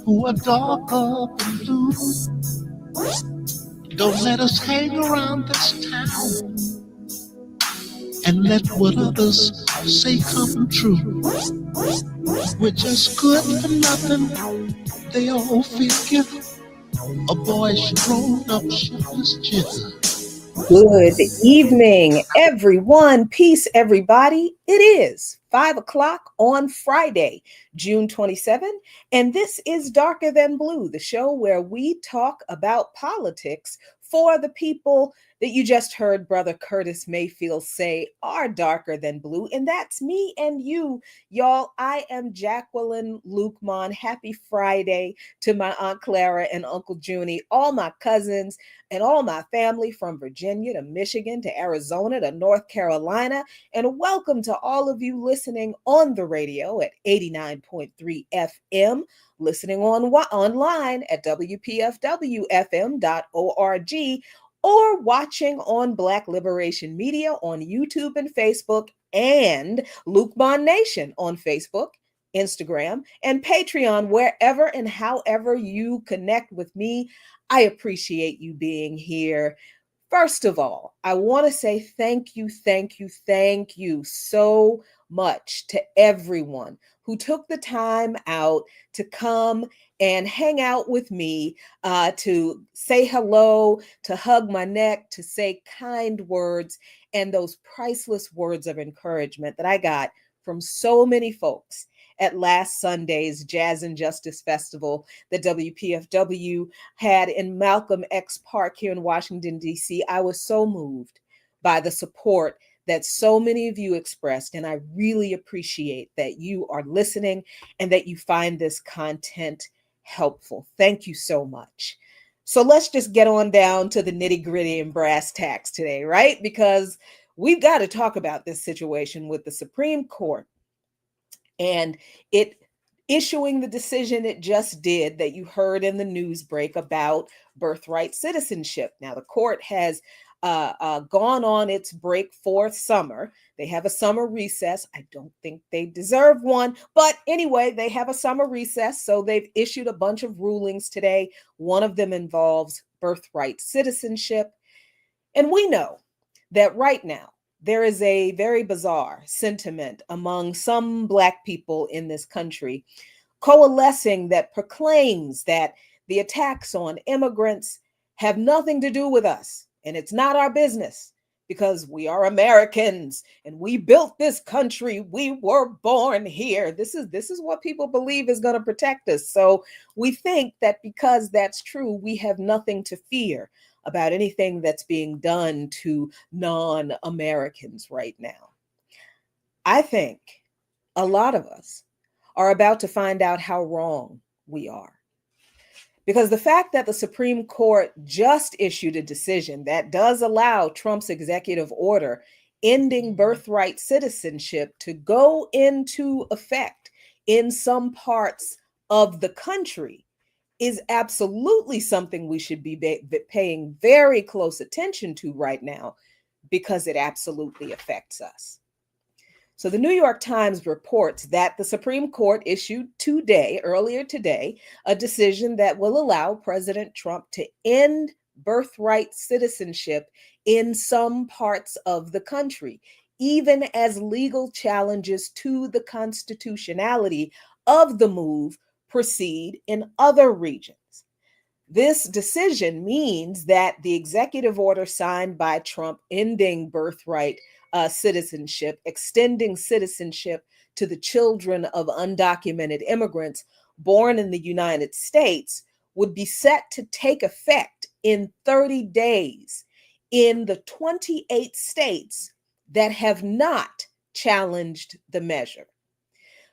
who are darker than blue. Don't let us hang around this town and let what others say come true. We're just good for nothing. They all figure a boy should roll up his jigger. Good evening, everyone. Peace, everybody. It is 5 o'clock on Friday, June 27th, and this is Darker Than Blue, the show where we talk about politics for the people that you just heard Brother Curtis Mayfield say are darker than blue, and that's me and you, y'all. I am Jacqueline Lukeman. Happy Friday to my Aunt Clara and Uncle Junie, all my cousins, and all my family from Virginia to Michigan to Arizona to North Carolina. And welcome to all of you listening on the radio at 89.3 FM, listening online at WPFWFM.org, or watching on Black Liberation Media on YouTube and Facebook, and Lukeman Nation on Facebook, Instagram, and Patreon, wherever and however you connect with me. I appreciate you being here. First of all, I want to say thank you so much to everyone who took the time out to come and hang out with me, to say hello, to hug my neck, to say kind words, and those priceless words of encouragement that I got from so many folks at last Sunday's Jazz and Justice Festival that WPFW had in Malcolm X Park here in Washington, D.C. I was so moved by the support that so many of you expressed, and I really appreciate that you are listening and that you find this content helpful. Thank you so much. So let's just get on down to the nitty-gritty and brass tacks today, right? Because we've got to talk about this situation with the Supreme Court and it issuing the decision it just did that you heard in the news break about birthright citizenship. Now, the court has gone on its break for summer. They have a summer recess. I don't think they deserve one, but anyway, they have a summer recess, so they've issued a bunch of rulings today. One of them involves birthright citizenship, and we know that right now, there is a very bizarre sentiment among some Black people in this country coalescing that proclaims that the attacks on immigrants have nothing to do with us, and it's not our business because we are Americans and we built this country. We were born here. This is what people believe is going to protect us. So we think that because that's true, we have nothing to fear about anything that's being done to non-Americans right now. I think a lot of us are about to find out how wrong we are. Because the fact that the Supreme Court just issued a decision that does allow Trump's executive order ending birthright citizenship to go into effect in some parts of the country is absolutely something we should be paying very close attention to right now, because it absolutely affects us. So the New York Times reports that the Supreme Court issued earlier today, a decision that will allow President Trump to end birthright citizenship in some parts of the country, even as legal challenges to the constitutionality of the move proceed in other regions. This decision means that the executive order signed by Trump ending birthright citizenship, extending citizenship to the children of undocumented immigrants born in the United States, would be set to take effect in 30 days in the 28 states that have not challenged the measure.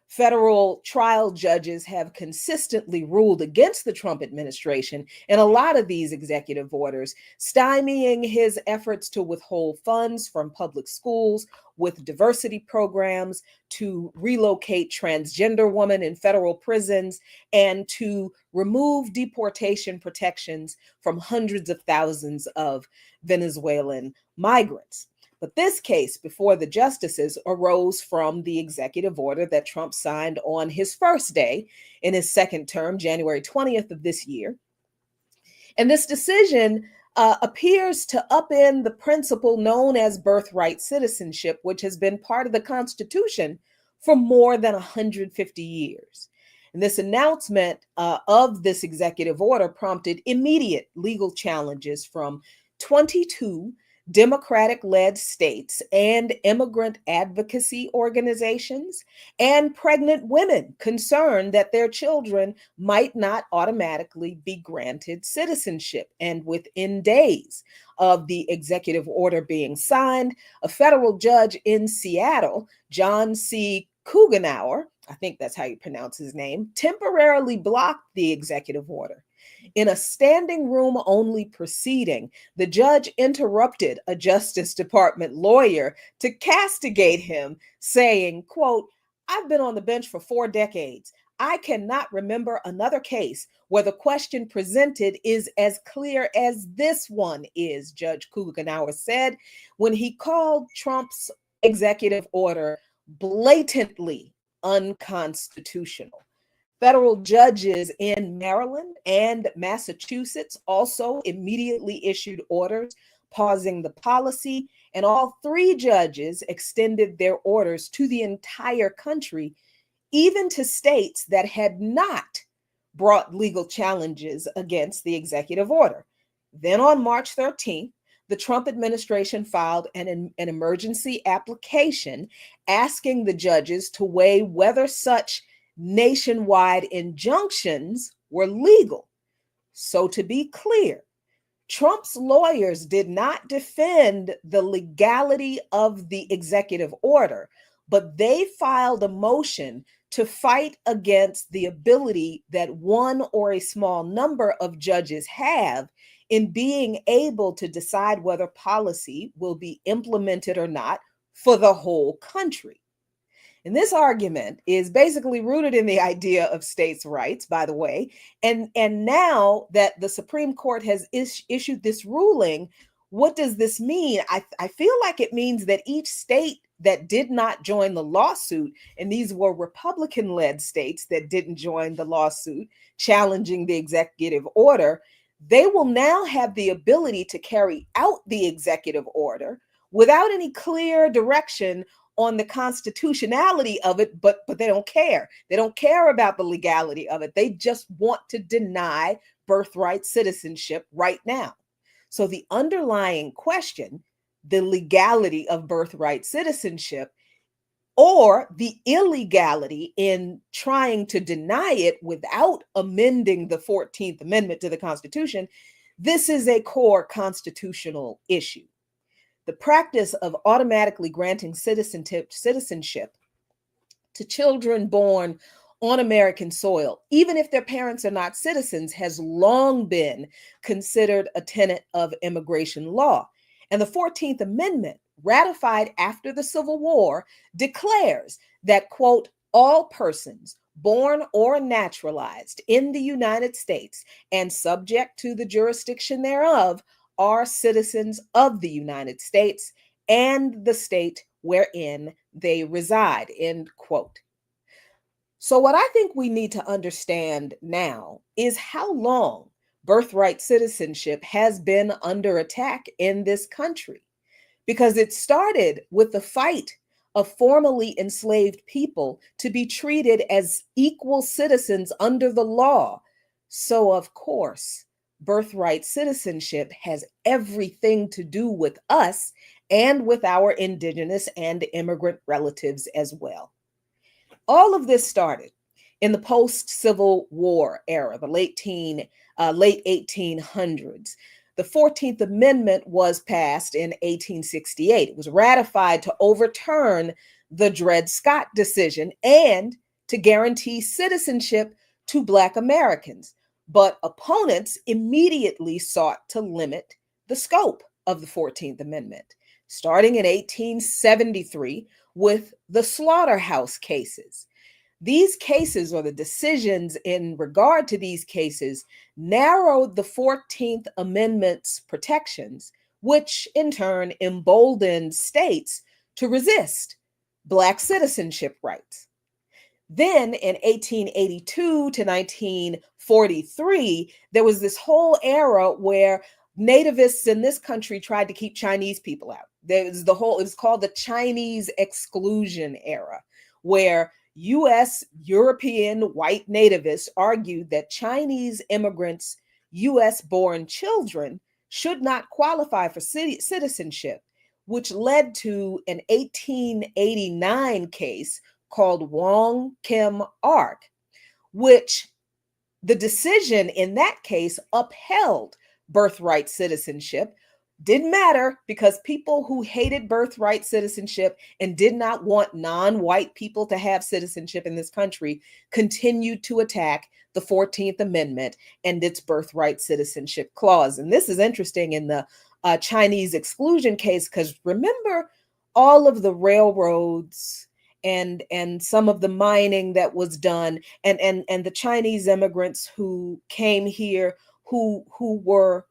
Federal trial judges have consistently ruled against the Trump administration in a lot of these executive orders, stymieing his efforts to withhold funds from public schools with diversity programs, to relocate transgender women in federal prisons, and to remove deportation protections from hundreds of thousands of Venezuelan migrants. But this case before the justices arose from the executive order that Trump signed on his first day in his second term, January 20th of this year. And this decision appears to upend the principle known as birthright citizenship, which has been part of the Constitution for more than 150 years. And this announcement of this executive order prompted immediate legal challenges from 22 Democratic-led states and immigrant advocacy organizations and pregnant women concerned that their children might not automatically be granted citizenship. And within days of the executive order being signed, a federal judge in Seattle, John C. Kugenauer, I think that's how you pronounce his name, temporarily blocked the executive order. In a standing room only proceeding, the judge interrupted a Justice Department lawyer to castigate him, saying, quote, "I've been on the bench for 4 decades. I cannot remember another case where the question presented is as clear as this one is," Judge Kugenauer said when he called Trump's executive order blatantly unconstitutional. Federal judges in Maryland and Massachusetts also immediately issued orders pausing the policy, and all 3 judges extended their orders to the entire country, even to states that had not brought legal challenges against the executive order. Then on March 13th, the Trump administration filed an emergency application asking the judges to weigh whether such nationwide injunctions were legal. So to be clear, Trump's lawyers did not defend the legality of the executive order, but they filed a motion to fight against the ability that one or a small number of judges have in being able to decide whether policy will be implemented or not for the whole country. And this argument is basically rooted in the idea of states' rights, by the way. And now that the Supreme Court has issued this ruling, what does this mean? I feel like it means that each state that did not join the lawsuit, and these were Republican-led states that didn't join the lawsuit challenging the executive order, they will now have the ability to carry out the executive order without any clear direction on the constitutionality of it, but they don't care. They don't care about the legality of it. They just want to deny birthright citizenship right now. So the underlying question, the legality of birthright citizenship, or the illegality in trying to deny it without amending the 14th Amendment to the Constitution, this is a core constitutional issue. The practice of automatically granting citizenship to children born on American soil, even if their parents are not citizens, has long been considered a tenet of immigration law. And the 14th Amendment, ratified after the Civil War, declares that, quote, "all persons born or naturalized in the United States and subject to the jurisdiction thereof are citizens of the United States and the state wherein they reside," end quote. So what I think we need to understand now is how long birthright citizenship has been under attack in this country, because it started with the fight of formerly enslaved people to be treated as equal citizens under the law. So of course, birthright citizenship has everything to do with us and with our indigenous and immigrant relatives as well. All of this started in the post-Civil War era, the late 1800s. The 14th Amendment was passed in 1868. It was ratified to overturn the Dred Scott decision and to guarantee citizenship to Black Americans. But opponents immediately sought to limit the scope of the 14th Amendment, starting in 1873 with the slaughterhouse cases. These cases, or the decisions in regard to these cases, narrowed the 14th Amendment's protections, which in turn emboldened states to resist Black citizenship rights. Then in 1882 to 1943, there was this whole era where nativists in this country tried to keep Chinese people out. There was it was called the Chinese exclusion era, where US European white nativists argued that Chinese immigrants' US born children should not qualify for citizenship, which led to an 1889 case called Wong Kim Ark, which the decision in that case upheld birthright citizenship. Didn't matter, because people who hated birthright citizenship and did not want non-white people to have citizenship in this country continued to attack the 14th Amendment and its birthright citizenship clause. And this is interesting in the Chinese exclusion case, because remember all of the railroads and some of the mining that was done, and the Chinese immigrants who came here who were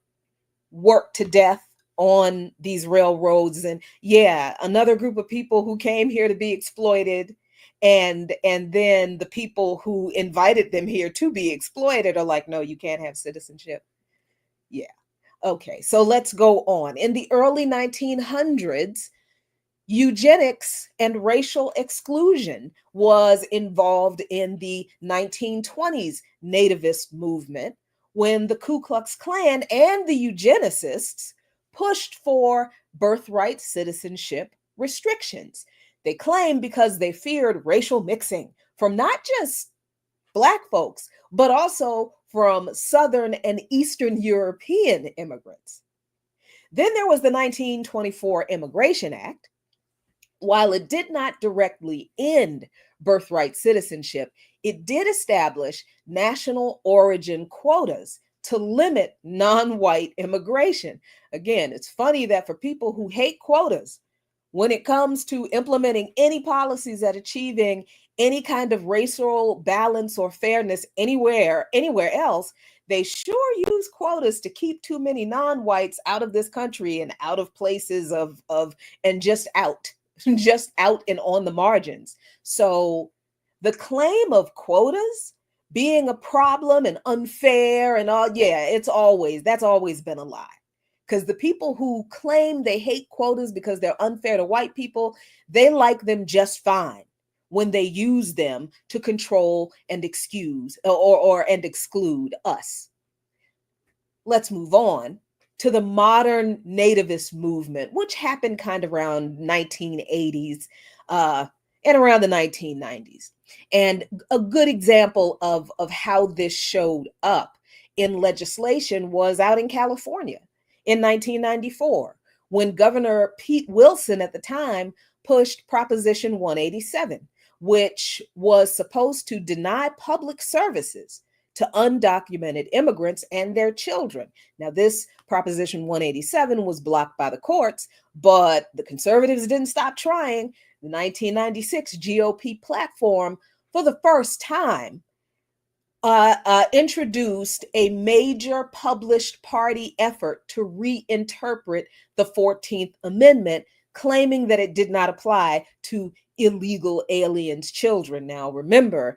worked to death on these railroads. And yeah, another group of people who came here to be exploited, and then the people who invited them here to be exploited are like, no, you can't have citizenship. Yeah. Okay, so let's go on. In the early 1900s, eugenics and racial exclusion was involved in the 1920s nativist movement, when the Ku Klux Klan and the eugenicists pushed for birthright citizenship restrictions. They claimed because they feared racial mixing from not just Black folks, but also from Southern and Eastern European immigrants. Then there was the 1924 Immigration Act. While it did not directly end birthright citizenship, it did establish national origin quotas to limit non-white immigration. Again, it's funny that for people who hate quotas, when it comes to implementing any policies at achieving any kind of racial balance or fairness anywhere else, they sure use quotas to keep too many non-whites out of this country and out of places of and just out and on the margins. So the claim of quotas being a problem and unfair and all, yeah, that's always been a lie. Because the people who claim they hate quotas because they're unfair to white people, they like them just fine when they use them to control and excuse and exclude us. Let's move on to the modern nativist movement, which happened kind of around 1980s and around the 1990s. And a good example of how this showed up in legislation was out in California in 1994, when Governor Pete Wilson at the time pushed Proposition 187, which was supposed to deny public services to undocumented immigrants and their children. Now, this Proposition 187 was blocked by the courts, but the conservatives didn't stop trying. The 1996 GOP platform, for the first time, introduced a major published party effort to reinterpret the 14th Amendment, claiming that it did not apply to illegal aliens' children. Now, remember,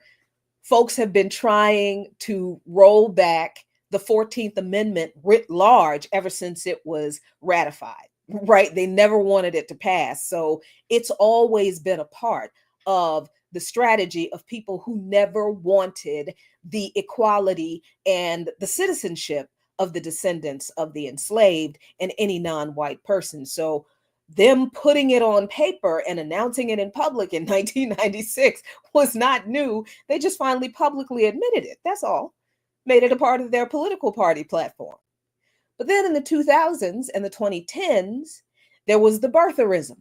folks have been trying to roll back the 14th Amendment writ large ever since it was ratified, right? They never wanted it to pass. So it's always been a part of the strategy of people who never wanted the equality and the citizenship of the descendants of the enslaved and any non-white person. So them putting it on paper and announcing it in public in 1996 was not new. They just finally publicly admitted it. That's all. Made it a part of their political party platform. But then in the 2000s and the 2010s, there was the birtherism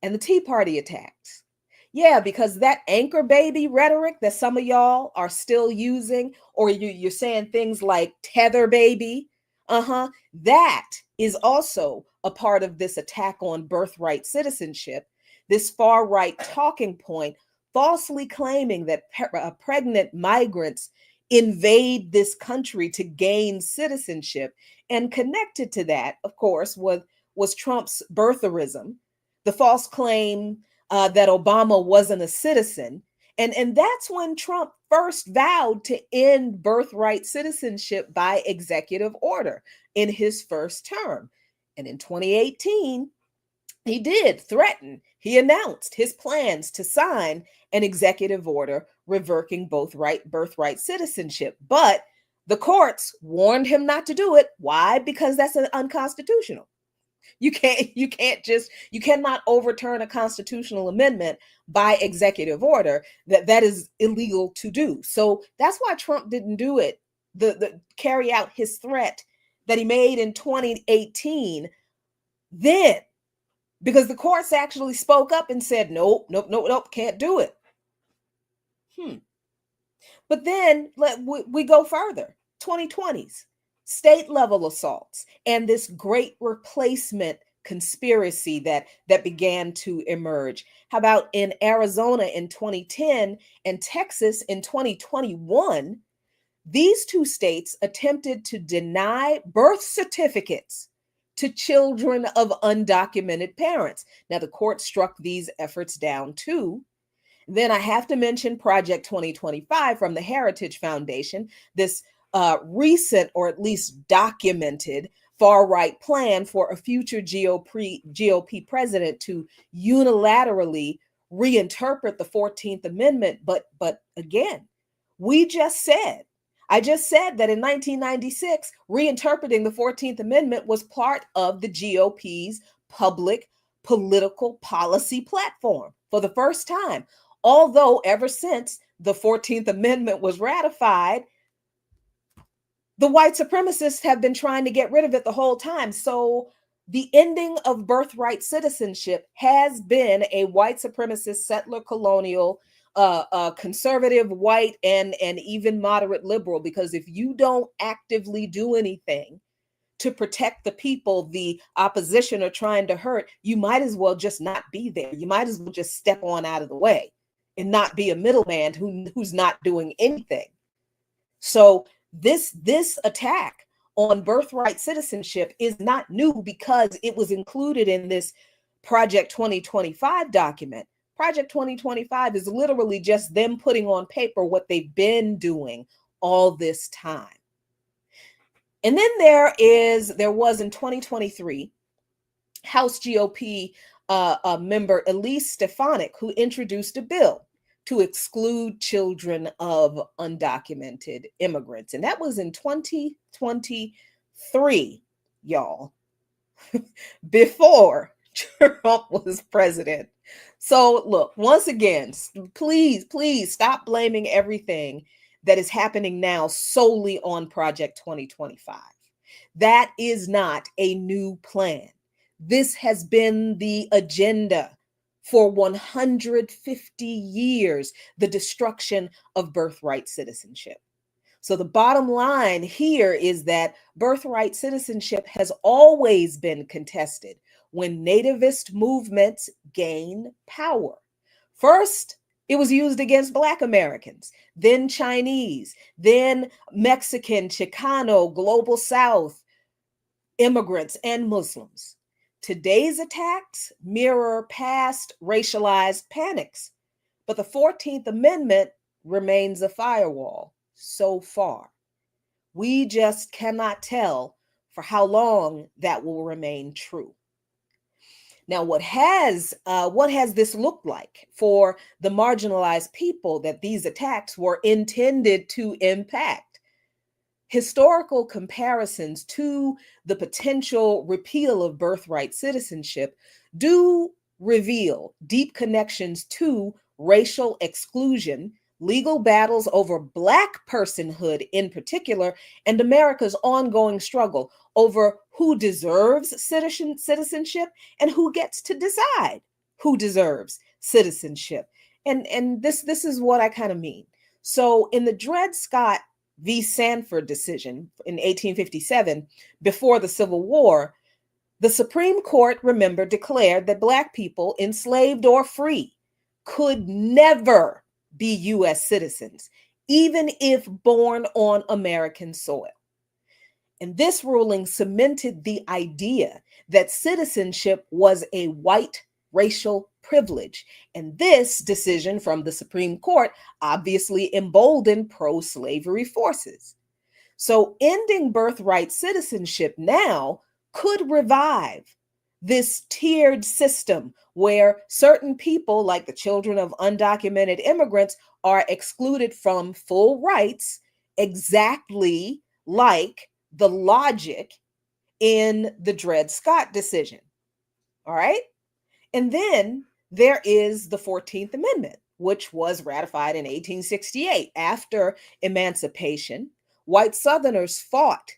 and the Tea Party attacks. Yeah, because that anchor baby rhetoric that some of y'all are still using, or you're saying things like tether baby, that is also a part of this attack on birthright citizenship, this far right talking point, falsely claiming that pregnant migrants invade this country to gain citizenship. And connected to that, of course, was was Trump's birtherism, the false claim that Obama wasn't a citizen. And that's when Trump first vowed to end birthright citizenship by executive order in his first term. And in 2018, he did threaten, he announced his plans to sign an executive order revoking birthright citizenship. But the courts warned him not to do it. Why? Because that's unconstitutional. You cannot overturn a constitutional amendment by executive order. That is illegal to do. So that's why Trump didn't do it, the carry out his threat that he made in 2018 then, because the courts actually spoke up and said, nope, can't do it. But then we go further. 2020s, state level assaults, and this great replacement conspiracy that began to emerge. How about in Arizona in 2010 and Texas in 2021? These two states attempted to deny birth certificates to children of undocumented parents. Now, the court struck these efforts down too. Then I have to mention Project 2025 from the Heritage Foundation, this recent, or at least documented, far-right plan for a future GOP president to unilaterally reinterpret the 14th Amendment. But again, I just said that in 1996, reinterpreting the 14th Amendment was part of the GOP's public political policy platform for the first time. Although ever since the 14th Amendment was ratified, the white supremacists have been trying to get rid of it the whole time. So the ending of birthright citizenship has been a white supremacist, settler, colonial, conservative, white, and even moderate liberal, because if you don't actively do anything to protect the people the opposition are trying to hurt, you might as well just not be there. You might as well just step on out of the way and not be a middleman who's not doing anything. So this attack on birthright citizenship is not new, because it was included in this Project 2025 document. Project 2025 is literally just them putting on paper what they've been doing all this time. And then there was in 2023, House GOP member Elise Stefanik, who introduced a bill to exclude children of undocumented immigrants. And that was in 2023, y'all, before Trump was president. So look, once again, please stop blaming everything that is happening now solely on Project 2025. That is not a new plan. This has been the agenda for 150 years, the destruction of birthright citizenship. So the bottom line here is that birthright citizenship has always been contested when nativist movements gain power. First, it was used against Black Americans, then Chinese, then Mexican, Chicano, Global South immigrants, and Muslims. Today's attacks mirror past racialized panics, but the 14th Amendment remains a firewall so far. We just cannot tell for how long that will remain true. Now, what has this looked like for the marginalized people that these attacks were intended to impact? Historical comparisons to the potential repeal of birthright citizenship do reveal deep connections to racial exclusion, legal battles over Black personhood in particular, and America's ongoing struggle over who deserves citizenship and who gets to decide who deserves citizenship. And this is what I kind of mean. So in the Dred Scott v. Sanford decision in 1857, before the Civil War, the Supreme Court, remember, declared that Black people, enslaved or free, could never be U.S. citizens, even if born on American soil. And this ruling cemented the idea that citizenship was a white racial privilege. And this decision from the Supreme Court obviously emboldened pro-slavery forces. So ending birthright citizenship now could revive this tiered system where certain people, like the children of undocumented immigrants, are excluded from full rights, exactly like the logic in the Dred Scott decision. All right. And then there is the 14th Amendment, which was ratified in 1868. After emancipation, white Southerners fought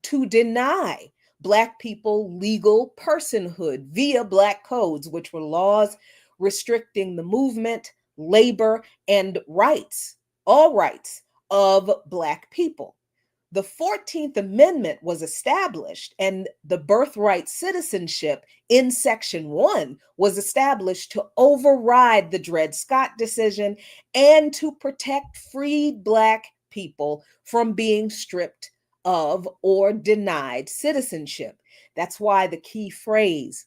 to deny Black people legal personhood via Black codes, which were laws restricting the movement, labor, and rights, all rights of Black people. The 14th Amendment was established, and the birthright citizenship in Section 1 was established to override the Dred Scott decision and to protect freed Black people from being stripped of or denied citizenship. That's why the key phrase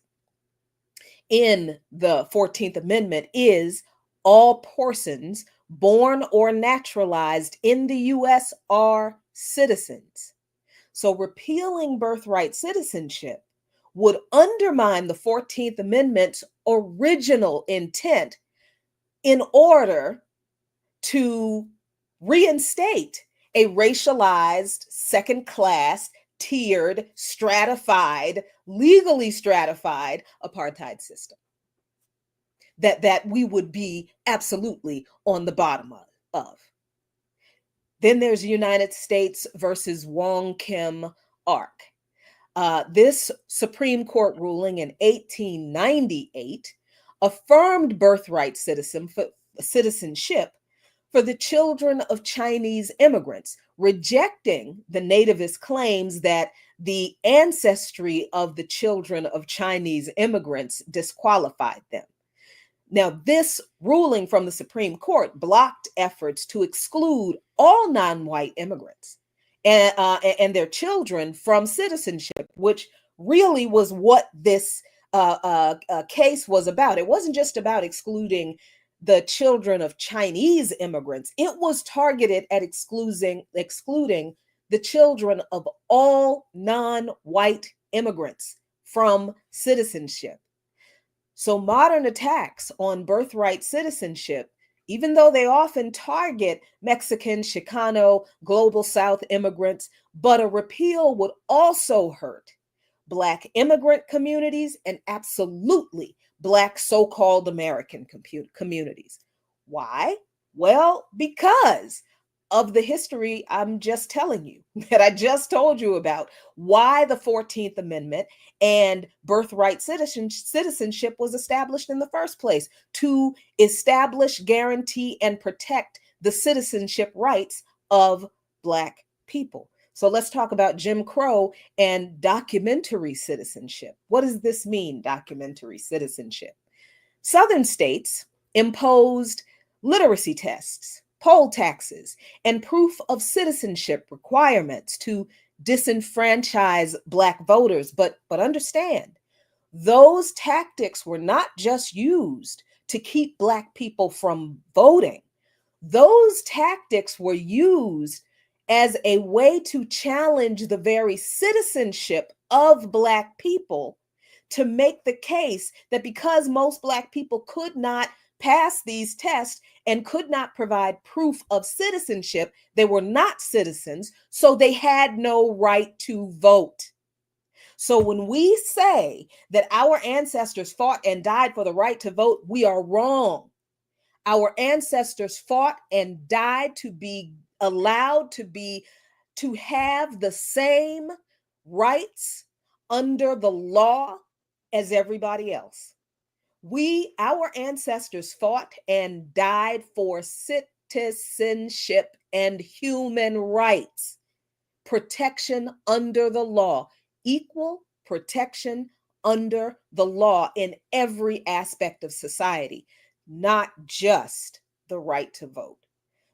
in the 14th Amendment is all persons born or naturalized in the U.S. are citizens. So repealing birthright citizenship would undermine the 14th Amendment's original intent in order to reinstate a racialized, second-class, tiered, stratified, legally stratified apartheid system that we would be absolutely on the bottom of. Then there's United States versus Wong Kim Ark. This Supreme Court ruling in 1898 affirmed birthright citizenship for the children of Chinese immigrants, rejecting the nativist claims that the ancestry of the children of Chinese immigrants disqualified them. Now, this ruling from the Supreme Court blocked efforts to exclude all non-white immigrants and their children from citizenship, which really was what this case was about. It wasn't just about excluding the children of Chinese immigrants. It was targeted at excluding the children of all non-white immigrants from citizenship. So modern attacks on birthright citizenship, even though they often target Mexican, Chicano, Global South immigrants, but a repeal would also hurt Black immigrant communities and absolutely Black so-called American communities. Why? Well, because of the history I'm just telling you, that I just told you about, why the 14th Amendment and birthright citizenship was established in the first place, to establish, guarantee, and protect the citizenship rights of Black people. So let's talk about Jim Crow and documentary citizenship. What does this mean, documentary citizenship? Southern states imposed literacy tests, poll taxes, and proof of citizenship requirements to disenfranchise Black voters. But understand, those tactics were not just used to keep Black people from voting. Those tactics were used as a way to challenge the very citizenship of Black people, to make the case that because most Black people could not pass these tests and could not provide proof of citizenship, they were not citizens, so they had no right to vote. So when we say that our ancestors fought and died for the right to vote, we are wrong. Our ancestors fought and died to be allowed to have the same rights under the law as everybody else. Our ancestors fought and died for citizenship and human rights, protection under the law, equal protection under the law in every aspect of society, not just the right to vote.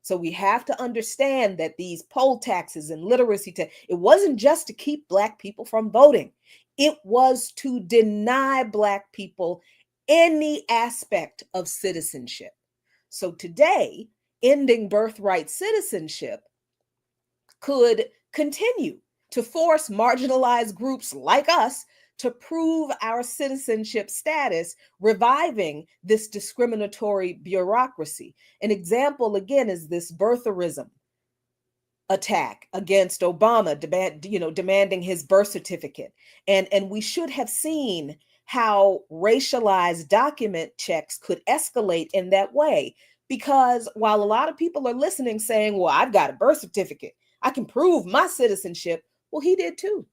So we have to understand that these poll taxes and literacy tax, it wasn't just to keep Black people from voting. It was to deny Black people any aspect of citizenship. So today, ending birthright citizenship could continue to force marginalized groups like us to prove our citizenship status, reviving this discriminatory bureaucracy. An example, again, is this birtherism attack against Obama, demanding his birth certificate. And we should have seen how racialized document checks could escalate in that way. Because while a lot of people are listening saying, well, I've got a birth certificate, I can prove my citizenship. Well, he did too.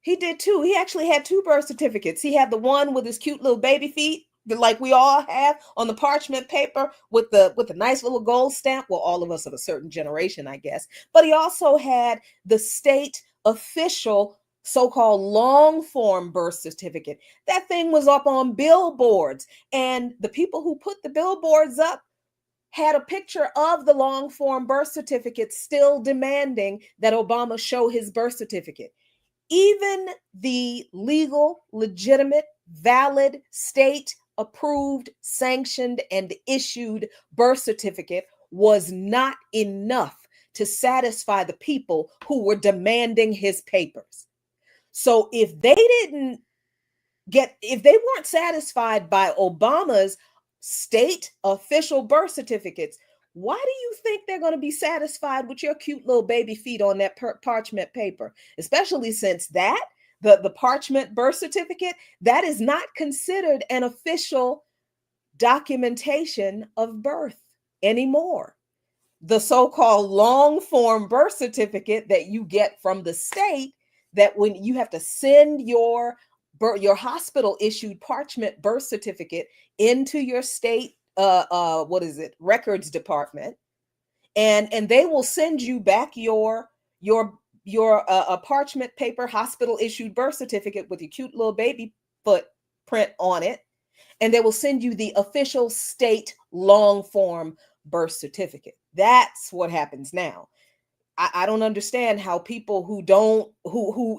He did too. He actually had two birth certificates. He had the one with his cute little baby feet, like we all have on the parchment paper with the nice little gold stamp. Well, all of us of a certain generation, I guess. But he also had the state official so-called long form birth certificate. That thing was up on billboards, and the people who put the billboards up had a picture of the long form birth certificate, still demanding that Obama show his birth certificate. Even the legal, legitimate, valid, state approved, sanctioned, and issued birth certificate was not enough to satisfy the people who were demanding his papers. So if they weren't satisfied by Obama's state official birth certificates, why do you think they're going to be satisfied with your cute little baby feet on that parchment paper? Especially since the parchment birth certificate, that is not considered an official documentation of birth anymore. The so-called long form birth certificate that you get from the state, that when you have to send your hospital issued parchment birth certificate into your state records department, and they will send you back your parchment paper hospital issued birth certificate with your cute little baby footprint on it, and they will send you the official state long form birth certificate. That's what happens now. I don't understand how people who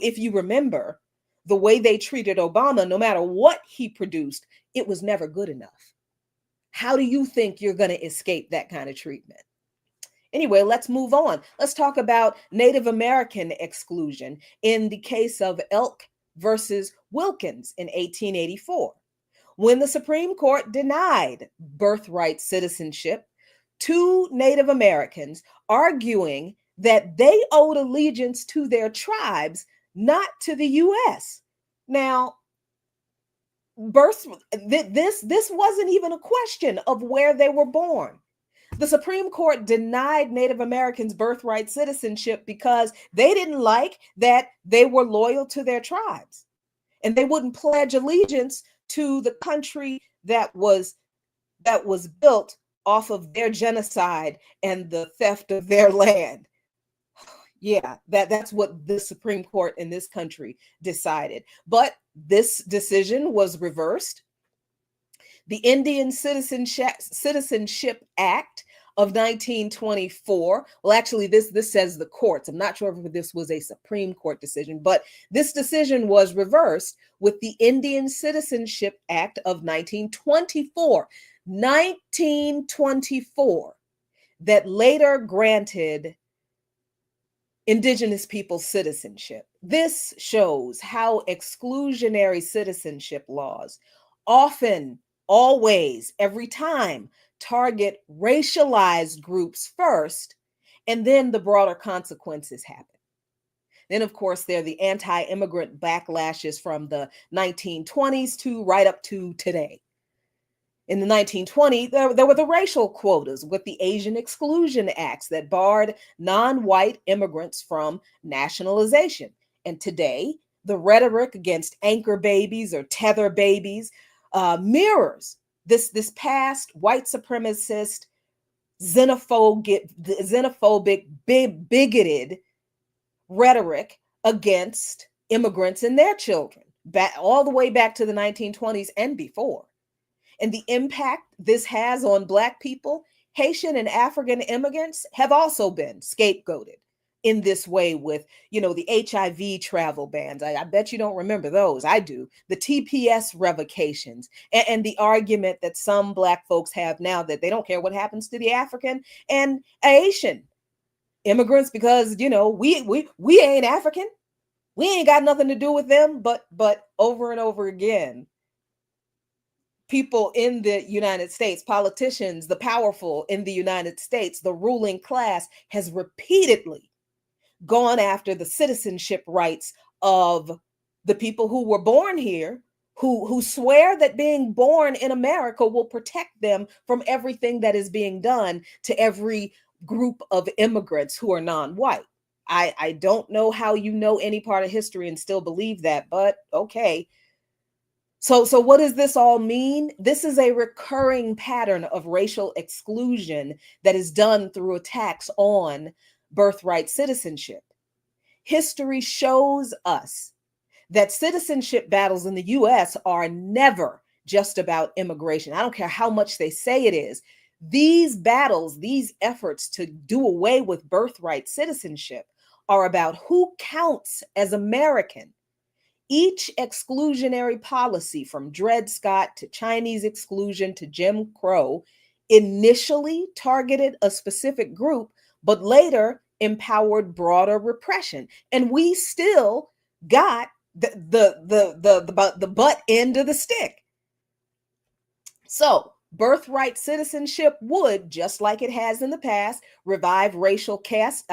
if you remember the way they treated Obama, no matter what he produced, it was never good enough. How do you think you're going to escape that kind of treatment? Anyway, let's move on. Let's talk about Native American exclusion in the case of Elk versus Wilkins in 1884, when the Supreme Court denied birthright citizenship to Native Americans, arguing that they owed allegiance to their tribes, not to the U.S. Now, this wasn't even a question of where they were born. The Supreme Court denied Native Americans birthright citizenship because they didn't like that they were loyal to their tribes, and they wouldn't pledge allegiance to the country that was built off of their genocide and the theft of their land. Yeah, that's what the Supreme Court in this country decided. But this decision was reversed. The Indian Citizenship Act of 1924. Well, actually, this says the courts. I'm not sure if this was a Supreme Court decision, but this decision was reversed with the Indian Citizenship Act of 1924. 1924, that later granted Indigenous people citizenship. This shows how exclusionary citizenship laws often, always, every time target racialized groups first, and then the broader consequences happen. Then, of course, there are the anti-immigrant backlashes from the 1920s to right up to today. In the 1920s, there were the racial quotas with the Asian Exclusion Acts that barred non-white immigrants from nationalization. And today, the rhetoric against anchor babies or tether babies mirrors this past white supremacist, xenophobic, bigoted rhetoric against immigrants and their children, all the way back to the 1920s and before. And the impact this has on Black people Haitian and African immigrants have also been scapegoated in this way with, the HIV travel bans. I bet you don't remember those. I do. The TPS revocations and the argument that some Black folks have now that they don't care what happens to the African and Haitian immigrants because, we ain't African. We ain't got nothing to do with them. But over and over again, people in the United States, politicians, the powerful in the United States, the ruling class has repeatedly gone after the citizenship rights of the people who were born here, who swear that being born in America will protect them from everything that is being done to every group of immigrants who are non-white. I don't know how you know any part of history and still believe that, but okay. So what does this all mean? This is a recurring pattern of racial exclusion that is done through attacks on birthright citizenship. History shows us that citizenship battles in the US are never just about immigration. I don't care how much they say it is. These battles, these efforts to do away with birthright citizenship are about who counts as American. Each exclusionary policy, from Dred Scott to Chinese exclusion to Jim Crow, initially targeted a specific group, but later empowered broader repression. And we still got the butt end of the stick. So birthright citizenship would, just like it has in the past, revive racial caste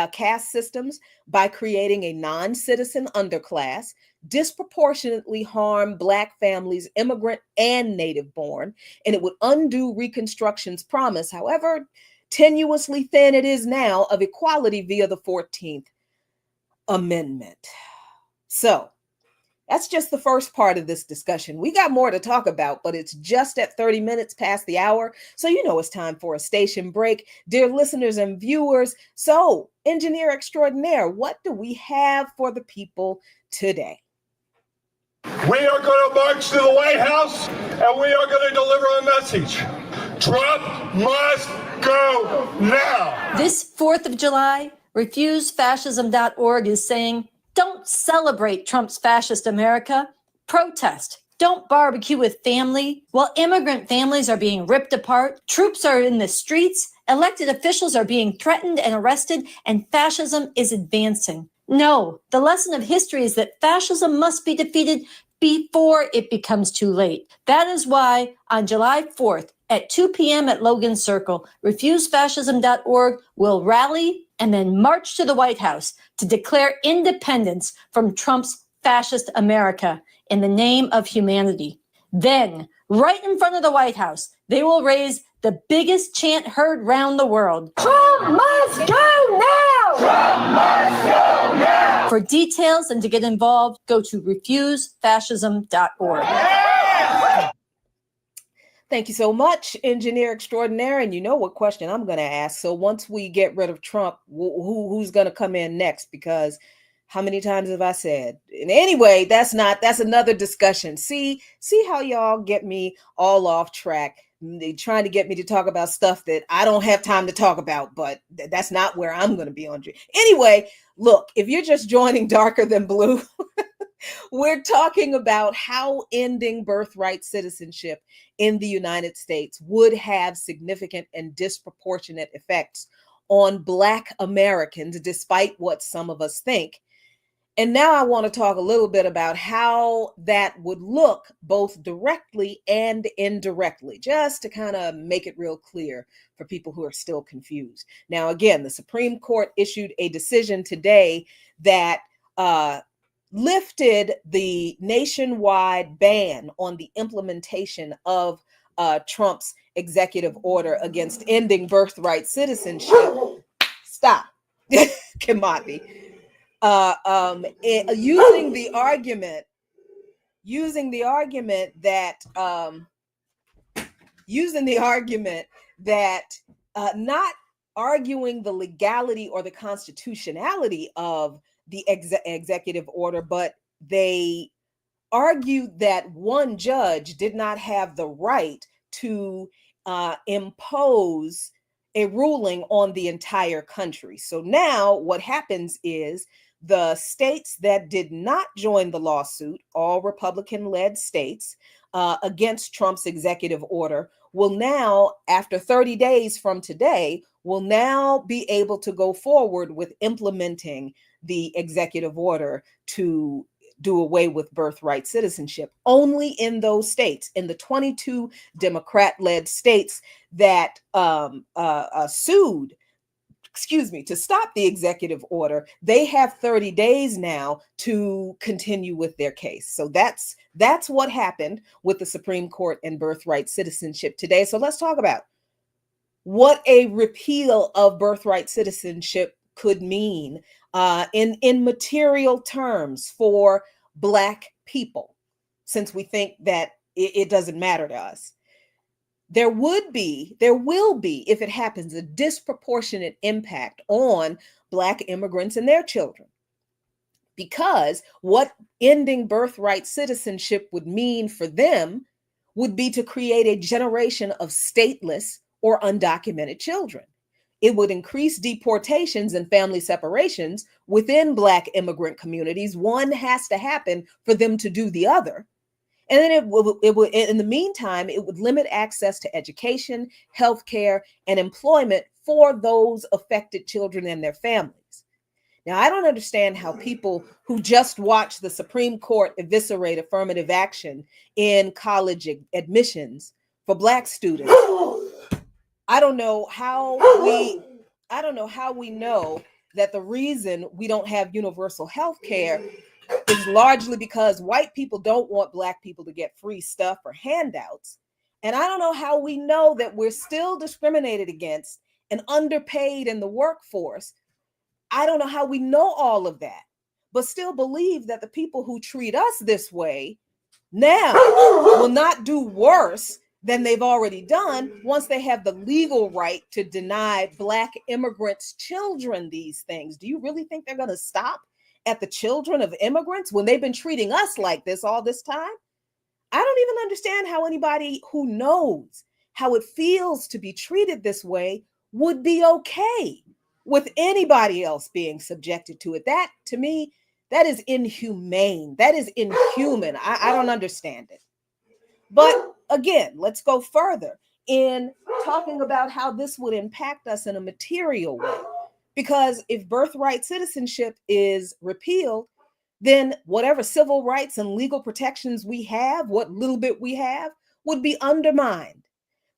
systems by creating a non-citizen underclass, disproportionately harm Black families, immigrant and native born, and it would undo Reconstruction's promise, however tenuously thin it is now, of equality via the 14th Amendment. So that's just the first part of this discussion. We got more to talk about, but it's just at 30 minutes past the hour. So it's time for a station break. Dear listeners and viewers, so engineer extraordinaire, what do we have for the people today? We are going to march to the White House and we are going to deliver a message. Trump must go now. This 4th of July, refusefascism.org is saying, don't celebrate Trump's fascist America. Protest. Don't barbecue with family. While immigrant families are being ripped apart, troops are in the streets, elected officials are being threatened and arrested, and fascism is advancing. No, the lesson of history is that fascism must be defeated before it becomes too late. That is why on July 4th at 2 p.m. at Logan Circle, refusefascism.org will rally and then march to the White House to declare independence from Trump's fascist America in the name of humanity. Then, right in front of the White House, they will raise the biggest chant heard round the world. Trump must go now! Trump must go now! For details and to get involved, go to refusefascism.org. Thank you so much, engineer extraordinaire. And you know what question I'm going to ask. So once we get rid of Trump, who's going to come in next? Because how many times have I said? And anyway, that's another discussion. See how y'all get me all off track. They're trying to get me to talk about stuff that I don't have time to talk about, but that's not where I'm going to be on. Anyway, look, if you're just joining Darker Than Blue, we're talking about how ending birthright citizenship in the United States would have significant and disproportionate effects on Black Americans, despite what some of us think. And now I want to talk a little bit about how that would look both directly and indirectly, just to kind of make it real clear for people who are still confused. Now, again, the Supreme Court issued a decision today that lifted the nationwide ban on the implementation of Trump's executive order against ending birthright citizenship. Stop, Kimati. Using the argument that not arguing the legality or the constitutionality of the executive order, but they argued that one judge did not have the right to impose a ruling on the entire country. So now what happens is the states that did not join the lawsuit, all Republican-led states, against Trump's executive order, will now, after 30 days from today, will now be able to go forward with implementing the executive order to do away with birthright citizenship. Only in those states, in the 22 Democrat-led states that sued, to stop the executive order, they have 30 days now to continue with their case. So that's what happened with the Supreme Court and birthright citizenship today. So let's talk about what a repeal of birthright citizenship could mean in material terms for Black people, since we think that it doesn't matter to us. There will be, if it happens, a disproportionate impact on Black immigrants and their children. Because what ending birthright citizenship would mean for them would be to create a generation of stateless or undocumented children. It would increase deportations and family separations within Black immigrant communities. One has to happen for them to do the other. And then it would, in the meantime, it would limit access to education, healthcare, and employment for those affected children and their families. Now, I don't understand how people who just watched the Supreme Court eviscerate affirmative action in college admissions for Black students. I don't know how we know that the reason we don't have universal health care is largely because white people don't want Black people to get free stuff or handouts. And I don't know how we know that we're still discriminated against and underpaid in the workforce. I don't know how we know all of that, but still believe that the people who treat us this way now will not do worse than they've already done once they have the legal right to deny Black immigrants' children these things. Do you really think they're going to stop at the children of immigrants when they've been treating us like this all this time? I don't even understand how anybody who knows how it feels to be treated this way would be okay with anybody else being subjected to it. That, to me, that is inhumane. That is inhuman. I don't understand it. But again, let's go further in talking about how this would impact us in a material way. Because if birthright citizenship is repealed, then whatever civil rights and legal protections we have, what little bit we have, would be undermined.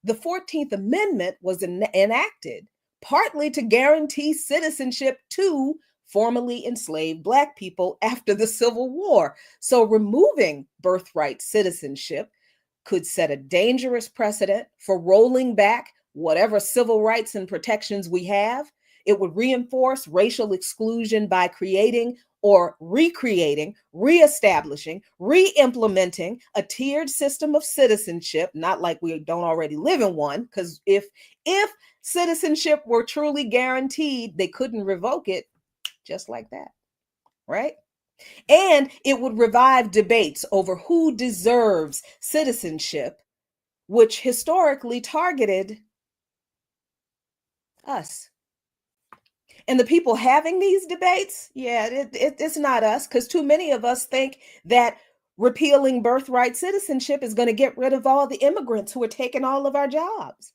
The 14th Amendment was enacted partly to guarantee citizenship to formerly enslaved Black people after the Civil War. So removing birthright citizenship could set a dangerous precedent for rolling back whatever civil rights and protections we have. It would reinforce racial exclusion by creating or recreating, reestablishing, re-implementing a tiered system of citizenship, not like we don't already live in one, because if citizenship were truly guaranteed, they couldn't revoke it just like that, right? And it would revive debates over who deserves citizenship, which historically targeted us. And the people having these debates, it's not us, because too many of us think that repealing birthright citizenship is going to get rid of all the immigrants who are taking all of our jobs.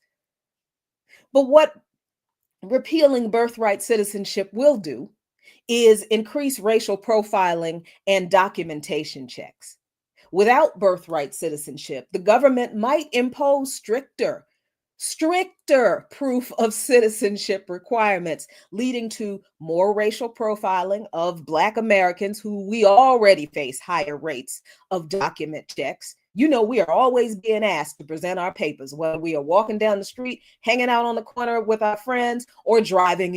But what repealing birthright citizenship will do is increase racial profiling and documentation checks. Without birthright citizenship, the government might impose stricter proof of citizenship requirements, leading to more racial profiling of Black Americans who we already face higher rates of document checks. You know, we are always being asked to present our papers, whether we are walking down the street, hanging out on the corner with our friends, or driving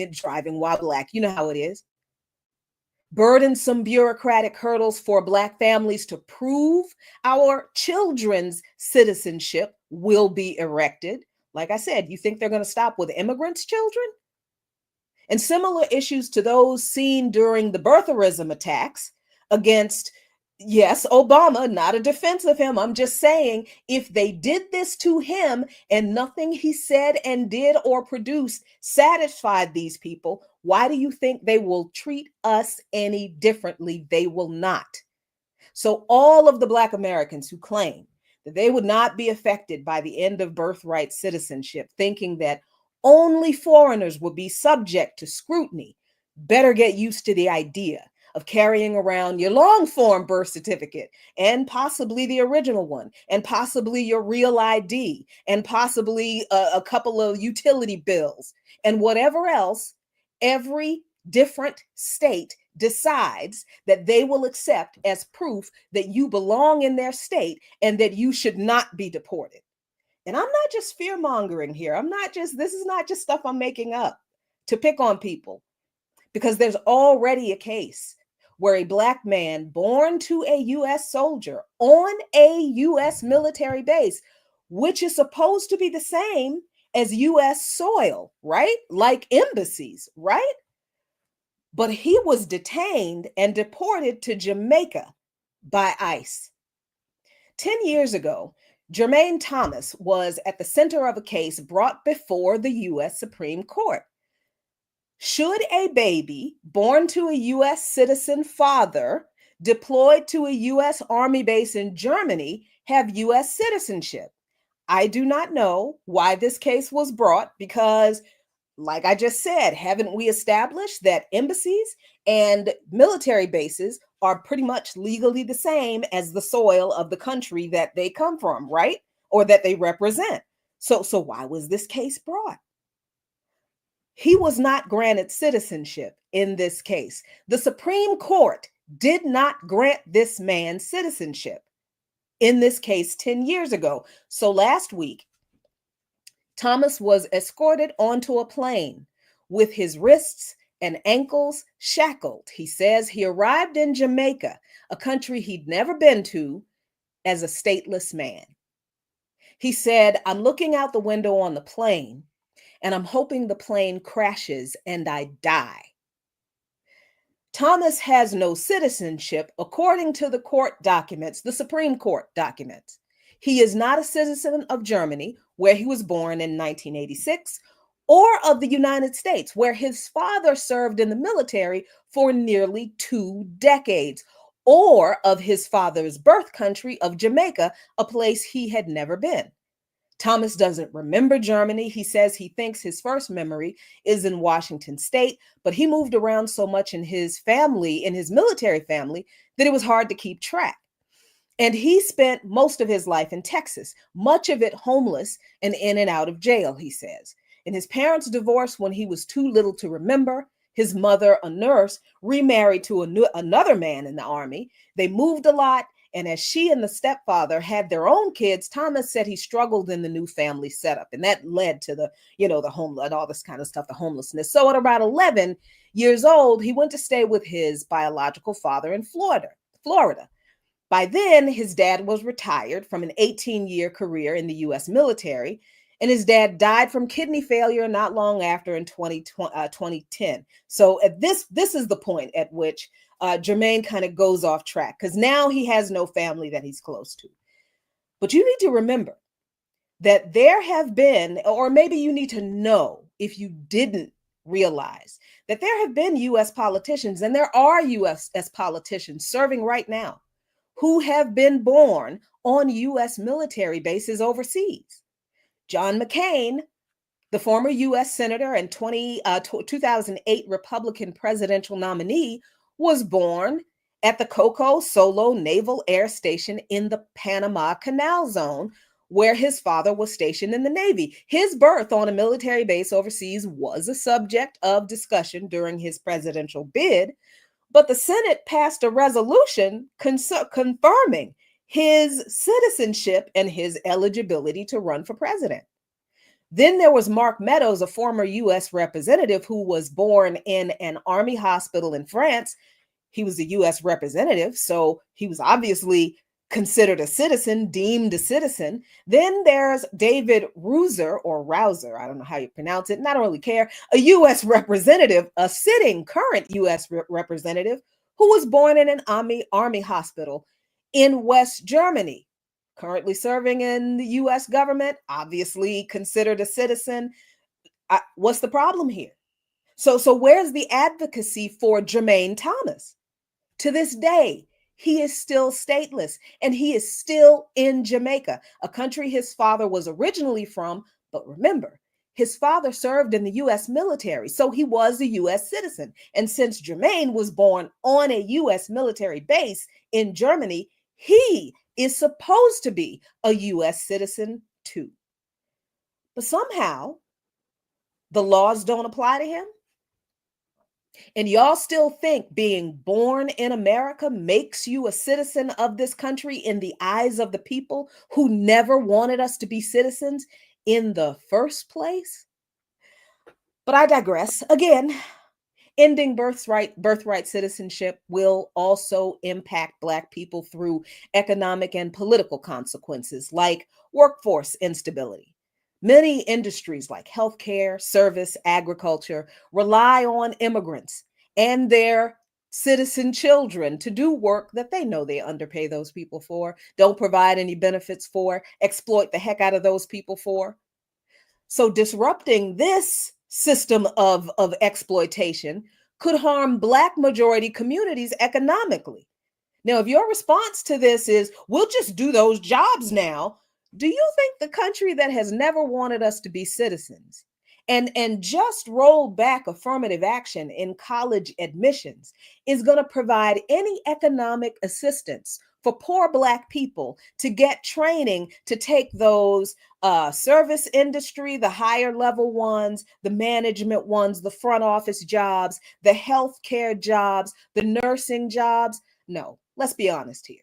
while Black. You know how it is. Burdensome bureaucratic hurdles for Black families to prove our children's citizenship will be erected. Like I said, you think they're going to stop with immigrants' children? And similar issues to those seen during the birtherism attacks against Yes, Obama, not a defense of him. I'm just saying, if they did this to him and nothing he said and did or produced satisfied these people, why do you think they will treat us any differently? They will not. So, all of the Black Americans who claim that they would not be affected by the end of birthright citizenship, thinking that only foreigners would be subject to scrutiny, better get used to the idea of carrying around your long form birth certificate and possibly the original one, and possibly your real ID, and possibly a couple of utility bills, and whatever else. Every different state decides that they will accept as proof that you belong in their state and that you should not be deported. And I'm not just fear mongering here. This is not just stuff I'm making up to pick on people, because there's already a case where a Black man born to a US soldier on a US military base, which is supposed to be the same as US soil, right? Like embassies, right? But he was detained and deported to Jamaica by ICE. 10 years ago, Jermaine Thomas was at the center of a case brought before the US Supreme Court. Should a baby born to a US citizen father deployed to a US Army base in Germany have US citizenship? I do not know why this case was brought, because, like I just said, haven't we established that embassies and military bases are pretty much legally the same as the soil of the country that they come from, right? Or that they represent. So why was this case brought? He was not granted citizenship in this case. The Supreme Court did not grant this man citizenship in this case 10 years ago. So last week, Thomas was escorted onto a plane with his wrists and ankles shackled. He says he arrived in Jamaica, a country he'd never been to, as a stateless man. He said, "I'm looking out the window on the plane, and I'm hoping the plane crashes and I die." Thomas has no citizenship according to the court documents, the Supreme Court documents. He is not a citizen of Germany, where he was born in 1986, or of the United States, where his father served in the military for nearly 2 decades, or of his father's birth country of Jamaica, a place he had never been. Thomas doesn't remember Germany. He says he thinks his first memory is in Washington State, but he moved around so much in his family, in his military family, that it was hard to keep track. And he spent most of his life in Texas, much of it homeless and in and out of jail, he says. And his parents divorced when he was too little to remember. His mother, a nurse, remarried to another man in the Army. They moved a lot. And as she and the stepfather had their own kids, Thomas said he struggled in the new family setup. And that led to the homeless, all this kind of stuff, the homelessness. So at about 11 years old, he went to stay with his biological father in Florida. By then, his dad was retired from an 18-year career in the US military, and his dad died from kidney failure not long after in 2010. So this is the point at which Jermaine kind of goes off track, because now he has no family that he's close to. But you need to remember that there have been, or maybe you need to know if you didn't realize, that there have been US politicians, and there are US politicians serving right now, who have been born on US military bases overseas. John McCain, the former US Senator and 2008 Republican presidential nominee, was born at the Coco Solo Naval Air Station in the Panama Canal Zone, where his father was stationed in the Navy. His birth on a military base overseas was a subject of discussion during his presidential bid, but the Senate passed a resolution confirming his citizenship and his eligibility to run for president. Then there was Mark Meadows, a former US representative who was born in an army hospital in France. He was a US representative, so he was obviously considered a citizen, deemed a citizen. Then there's David Rouser, I don't know how you pronounce it, and I don't really care, a US representative, a sitting current US representative, who was born in an army hospital in West Germany, currently serving in the US government, obviously considered a citizen. What's the problem here? So where's the advocacy for Jermaine Thomas? To this day, he is still stateless and he is still in Jamaica, a country his father was originally from. But remember, his father served in the US military, so he was a US citizen. And since Jermaine was born on a US military base in Germany, he is supposed to be a US citizen too. But somehow, the laws don't apply to him. And y'all still think being born in America makes you a citizen of this country in the eyes of the people who never wanted us to be citizens in the first place? But I digress. Again, ending birthright citizenship will also impact Black people through economic and political consequences like workforce instability. Many industries like healthcare, service, agriculture rely on immigrants and their citizen children to do work that they know they underpay those people for, don't provide any benefits for, exploit the heck out of those people for. So disrupting this system of exploitation could harm Black majority communities economically. Now, if your response to this is, we'll just do those jobs now, do you think the country that has never wanted us to be citizens and just rolled back affirmative action in college admissions is going to provide any economic assistance for poor Black people to get training to take those service industry, the higher level ones, the management ones, the front office jobs, the healthcare jobs, the nursing jobs? No, let's be honest here.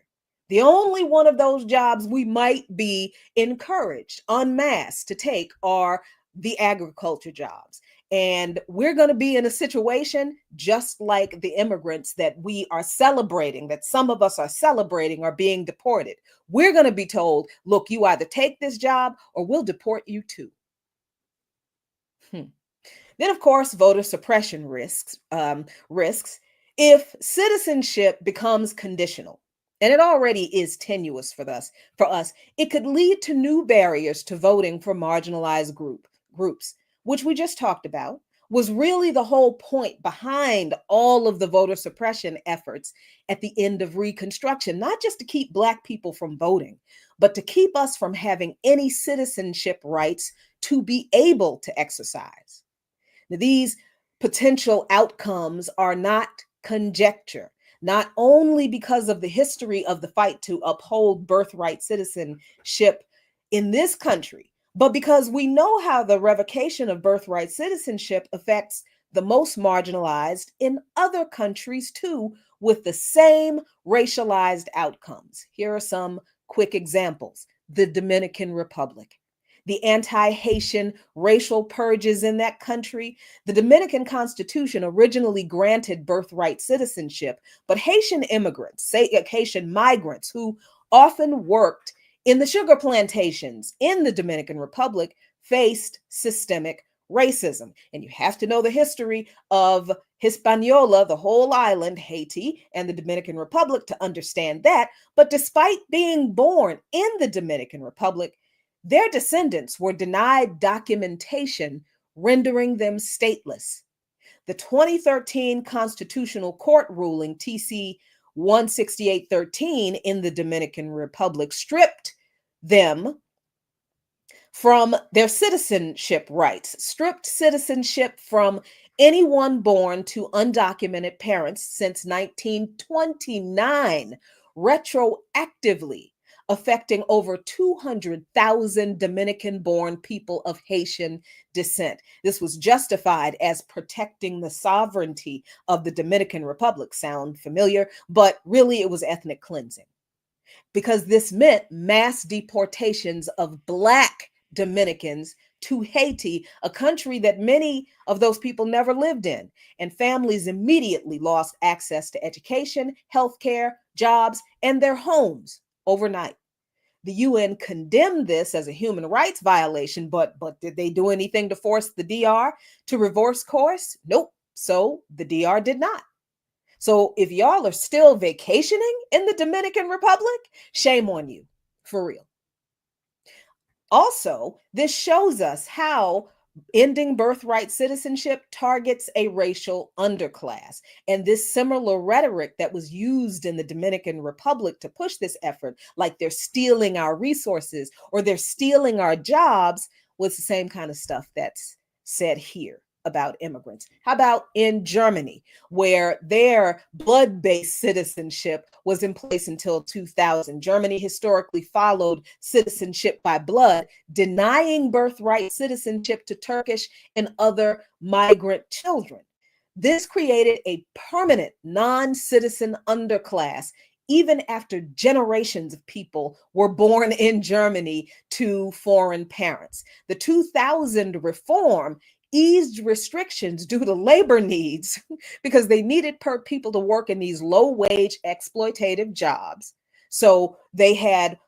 The only one of those jobs we might be encouraged en masse to take are the agriculture jobs. And we're going to be in a situation just like the immigrants that we are celebrating, that some of us are celebrating, are being deported. We're going to be told, look, you either take this job or we'll deport you too. Then, of course, voter suppression risks. If citizenship becomes conditional, and it already is tenuous for us, it could lead to new barriers to voting for marginalized groups, which we just talked about, was really the whole point behind all of the voter suppression efforts at the end of Reconstruction, not just to keep Black people from voting, but to keep us from having any citizenship rights to be able to exercise. Now, these potential outcomes are not conjecture, not only because of the history of the fight to uphold birthright citizenship in this country, but because we know how the revocation of birthright citizenship affects the most marginalized in other countries too, with the same racialized outcomes. Here are some quick examples. The Dominican Republic, the anti-Haitian racial purges in that country. The Dominican Constitution originally granted birthright citizenship, but Haitian immigrants, Haitian migrants who often worked in the sugar plantations in the Dominican Republic, faced systemic racism. And you have to know the history of Hispaniola, the whole island, Haiti, and the Dominican Republic to understand that. But despite being born in the Dominican Republic, their descendants were denied documentation, rendering them stateless. The 2013 Constitutional Court ruling, TC 16813 in the Dominican Republic, stripped them from their citizenship rights, stripped citizenship from anyone born to undocumented parents since 1929, retroactively affecting over 200,000 Dominican-born people of Haitian descent. This was justified as protecting the sovereignty of the Dominican Republic. Sound familiar? But really, it was ethnic cleansing, because this meant mass deportations of Black Dominicans to Haiti, a country that many of those people never lived in, and families immediately lost access to education, healthcare, jobs, and their homes overnight. The UN condemned this as a human rights violation, but did they do anything to force the DR to reverse course? Nope. So the DR did not. So if y'all are still vacationing in the Dominican Republic, shame on you, for real. Also, this shows us how ending birthright citizenship targets a racial underclass. And this similar rhetoric that was used in the Dominican Republic to push this effort, like they're stealing our resources or they're stealing our jobs, was the same kind of stuff that's said here about immigrants. How about in Germany, where their blood-based citizenship was in place until 2000? Germany historically followed citizenship by blood, denying birthright citizenship to Turkish and other migrant children. This created a permanent non-citizen underclass, even after generations of people were born in Germany to foreign parents. The 2000 reform eased restrictions due to labor needs because they needed people to work in these low-wage exploitative jobs. So they had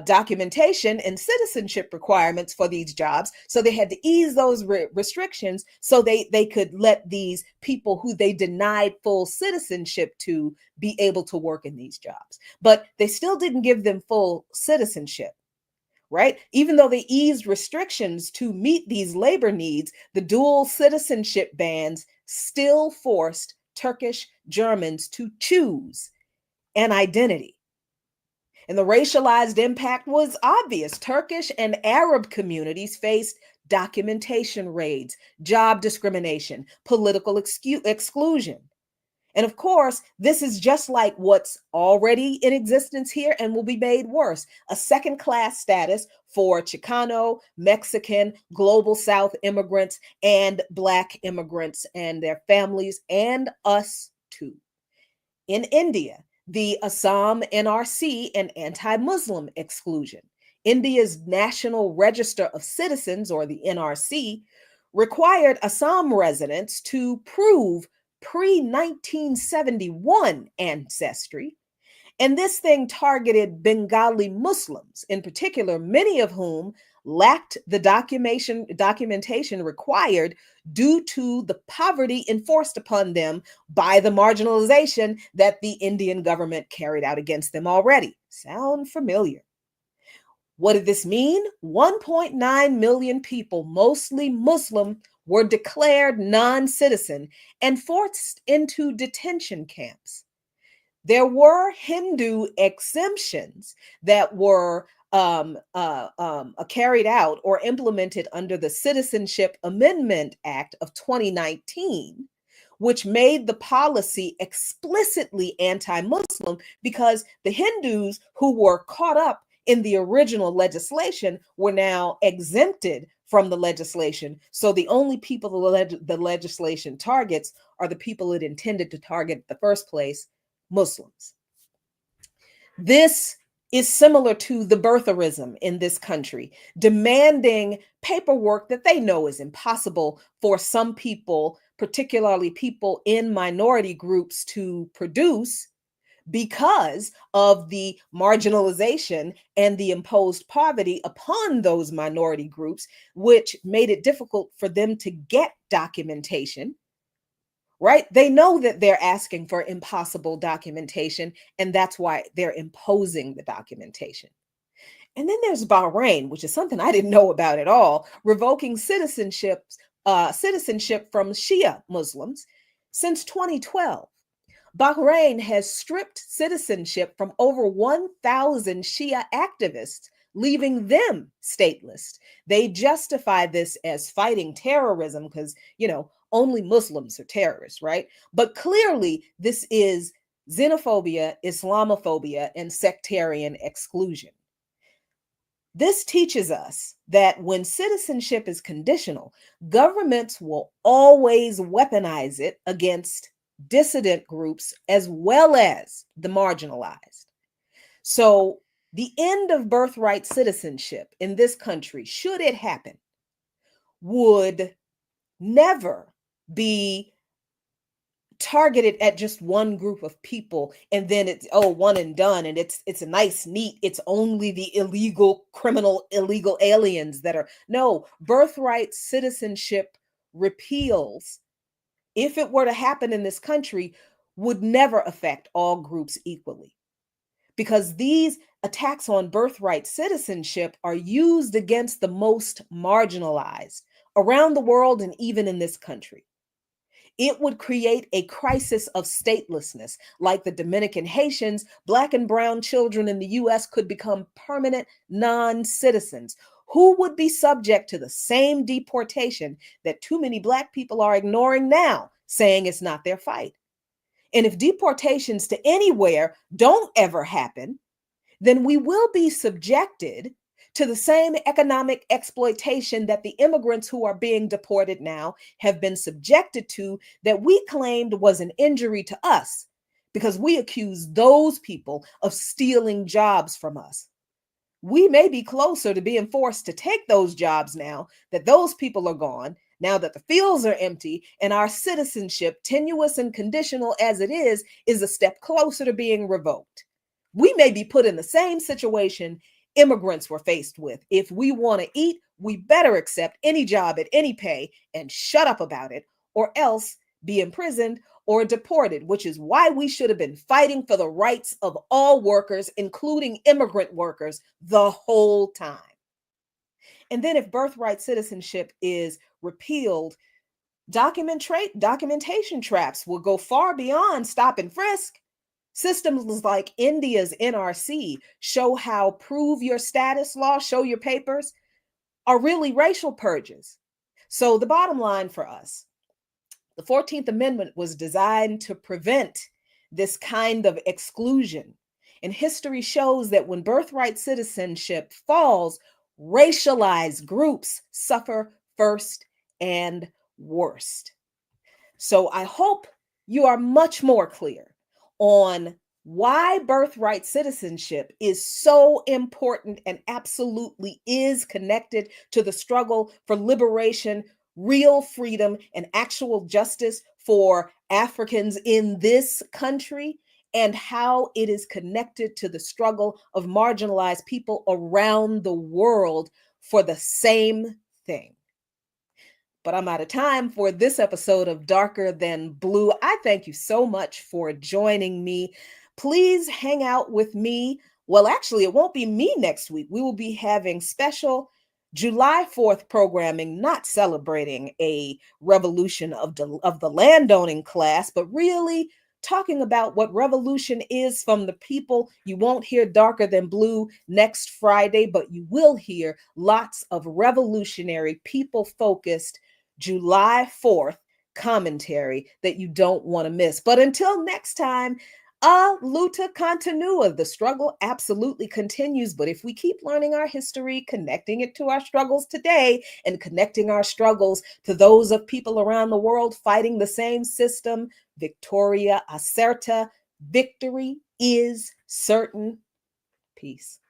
documentation and citizenship requirements for these jobs. So they had to ease those restrictions so they could let these people who they denied full citizenship to be able to work in these jobs. But they still didn't give them full citizenship. Right? Even though they eased restrictions to meet these labor needs, the dual citizenship bans still forced Turkish Germans to choose an identity. And the racialized impact was obvious. Turkish and Arab communities faced documentation raids, job discrimination, political exclusion. And of course, this is just like what's already in existence here and will be made worse. A second-class status for Chicano, Mexican, Global South immigrants, and Black immigrants and their families, and us too. In India, the Assam NRC and anti-Muslim exclusion. India's National Register of Citizens, or the NRC, required Assam residents to prove pre-1971 ancestry. And this thing targeted Bengali Muslims in particular, many of whom lacked the documentation required due to the poverty enforced upon them by the marginalization that the Indian government carried out against them already. Sound familiar? What did this mean? 1.9 million people, mostly Muslim, were declared non-citizen and forced into detention camps. There were Hindu exemptions that were carried out or implemented under the Citizenship Amendment Act of 2019, which made the policy explicitly anti-Muslim because the Hindus who were caught up in the original legislation were now exempted from the legislation. So the only people the legislation targets are the people it intended to target in the first place, Muslims. This is similar to the birtherism in this country, demanding paperwork that they know is impossible for some people, particularly people in minority groups, to produce because of the marginalization and the imposed poverty upon those minority groups, which made it difficult for them to get documentation. Right? They know that they're asking for impossible documentation, and that's why they're imposing the documentation. And then there's Bahrain, which is something I didn't know about at all, revoking citizenship from Shia Muslims since 2012. Bahrain has stripped citizenship from over 1,000 Shia activists, leaving them stateless. They justify this as fighting terrorism because, only Muslims are terrorists, right? But clearly, this is xenophobia, Islamophobia, and sectarian exclusion. This teaches us that when citizenship is conditional, governments will always weaponize it against dissident groups as well as the marginalized. So the end of birthright citizenship in this country, should it happen, would never be targeted at just one group of people and then it's one and done and it's a nice neat, it's only the illegal aliens that are. No, birthright citizenship repeals, if it were to happen in this country, would never affect all groups equally, because these attacks on birthright citizenship are used against the most marginalized around the world and even in this country. It would create a crisis of statelessness. Like the Dominican Haitians, Black and brown children in the US could become permanent non-citizens who would be subject to the same deportation that too many Black people are ignoring now, saying it's not their fight. And if deportations to anywhere don't ever happen, then we will be subjected to the same economic exploitation that the immigrants who are being deported now have been subjected to, that we claimed was an injury to us because we accused those people of stealing jobs from us. We may be closer to being forced to take those jobs now that those people are gone, now that the fields are empty, and our citizenship, tenuous and conditional as it is a step closer to being revoked. We may be put in the same situation immigrants were faced with. If we want to eat, we better accept any job at any pay and shut up about it, or else be imprisoned or deported, which is why we should have been fighting for the rights of all workers, including immigrant workers, the whole time. And then if birthright citizenship is repealed, documentation traps will go far beyond stop and frisk. Systems like India's NRC, show how prove your status law, show your papers, are really racial purges. So the bottom line for us, the 14th Amendment was designed to prevent this kind of exclusion. And history shows that when birthright citizenship falls, racialized groups suffer first and worst. So I hope you are much more clear on why birthright citizenship is so important and absolutely is connected to the struggle for liberation, real freedom, and actual justice for Africans in this country, and how it is connected to the struggle of marginalized people around the world for the same thing. But I'm out of time for this episode of Darker Than Blue. I thank you so much for joining me. Please hang out with me. Well, actually, it won't be me next week. We will be having special July 4th programming, not celebrating a revolution of the landowning class, but really talking about what revolution is from the people. You won't hear Darker Than Blue next Friday, but you will hear lots of revolutionary, people-focused July 4th commentary that you don't want to miss. But until next time, luta continua. The struggle absolutely continues. But if we keep learning our history, connecting it to our struggles today, and connecting our struggles to those of people around the world fighting the same system, Victoria Acerta, victory is certain. Peace.